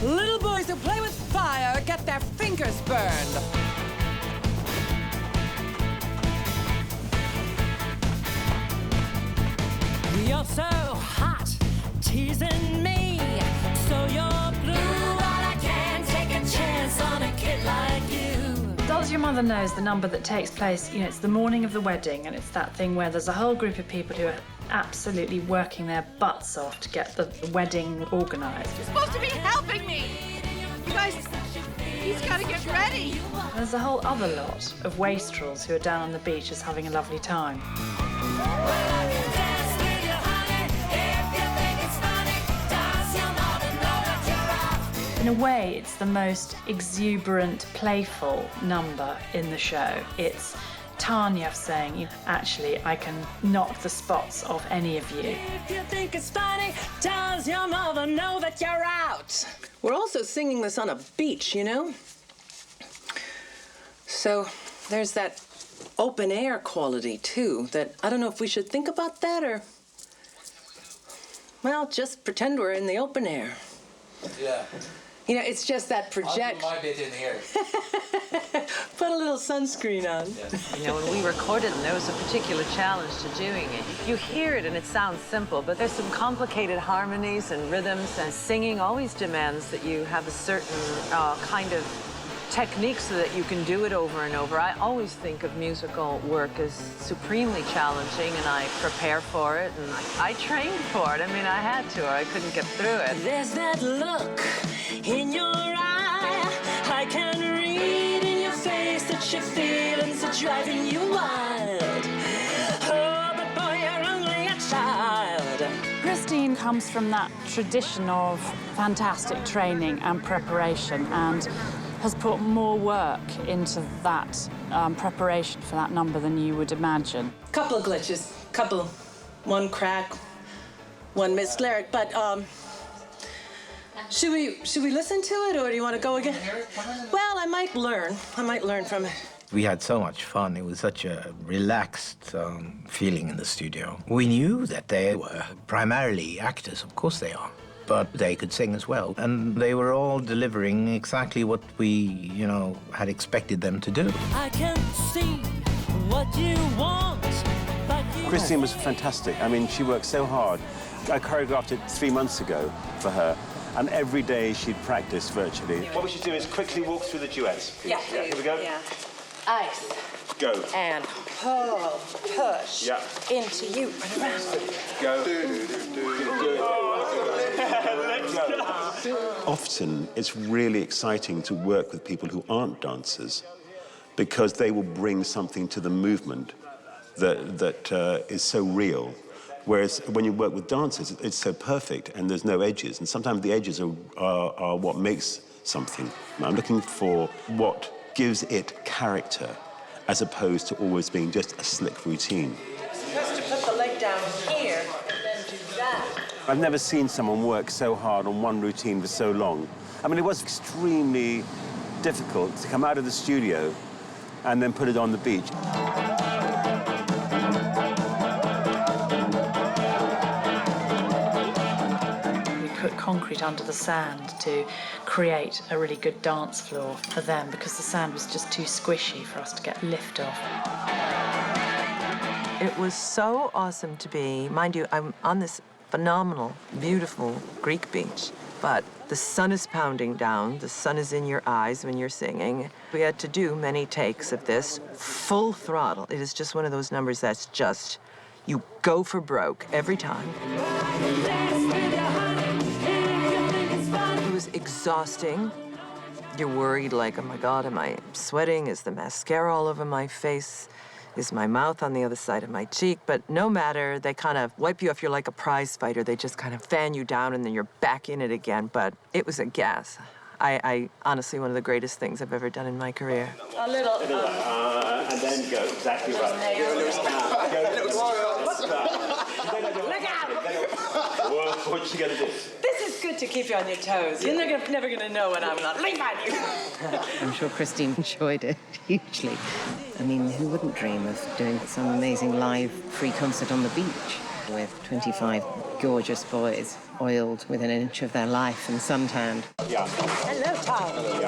Little boys who play with fire get their fingers burned. You're so hot, teasing me. So you're blue, but I can't take a chance on a kid like you. Does Your Mother Knows, the number that takes place, you know, it's the morning of the wedding, and it's that thing where there's a whole group of people who are absolutely working their butts off to get the wedding organised. You're supposed to be helping me! You guys, he's got to get ready! There's a whole other lot of wastrels who are down on the beach just having a lovely time. In a way, it's the most exuberant, playful number in the show. It's Tanya saying, actually, I can knock the spots off any of you. If you think it's funny, does your mother know that you're out? We're also singing this on a beach, you know? So there's that open air quality, too, that I don't know if we should think about that or, well, just pretend we're in the open air. Yeah. You know, it's just that project. I'll do my bit in here. Put a little sunscreen on. Yes. You know, when we recorded them, there was a particular challenge to doing it. You hear it and it sounds simple, but there's some complicated harmonies and rhythms, and singing always demands that you have a certain kind of technique so that you can do it over and over. I always think of musical work as supremely challenging, and I prepare for it, and I trained for it. I mean, I had to, or I couldn't get through it. There's that look in your eye. I can read in your face that your feelings are driving you wild. Oh, but boy, you're only a child. Christine comes from that tradition of fantastic training and preparation, and has put more work into that preparation for that number than you would imagine. Couple of glitches, one crack, one missed lyric, but should we listen to it, or do you want to go again? Well, I might learn from it. We had so much fun. It was such a relaxed feeling in the studio. We knew that they were primarily actors, of course they are, but they could sing as well. And they were all delivering exactly what we, you know, had expected them to do. I can see what you want, but you... Christine was fantastic. I mean, she worked so hard. I choreographed it 3 months ago for her, and every day she'd practice virtually. What we should do is quickly walk through the duets. Yeah. Here we go. Yeah. Ice. Go. And pull, push. Yeah. Into you and around. Go. Often, it's really exciting to work with people who aren't dancers, because they will bring something to the movement that is so real. Whereas when you work with dancers, it's so perfect and there's no edges. And sometimes the edges are what makes something. I'm looking for what gives it character, as opposed to always being just a slick routine. Just to put the leg down here and then do that. I've never seen someone work so hard on one routine for so long. I mean, it was extremely difficult to come out of the studio and then put it on the beach. We put concrete under the sand to create a really good dance floor for them, because the sand was just too squishy for us to get lift off. It was so awesome to be, mind you, I'm on this phenomenal, beautiful Greek beach, but the sun is pounding down, the sun is in your eyes when you're singing. We had to do many takes of this, full throttle. It is just one of those numbers that's just, you go for broke every time. It was exhausting. You're worried, like, oh my God, am I sweating? Is the mascara all over my face? Is my mouth on the other side of my cheek? But no matter, they kind of wipe you off. You're like a prize fighter. They just kind of fan you down, and then you're back in it again. But it was a gas. I honestly, one of the greatest things I've ever done in my career. A little. And then go. Exactly right. Look out! What you gonna do? This is good to keep you on your toes. You're never gonna know when I'm not. Leave on you. I'm sure Christine enjoyed it hugely. I mean, who wouldn't dream of doing some amazing live free concert on the beach with 25 gorgeous boys oiled within an inch of their life and suntanned. Hello, Tom.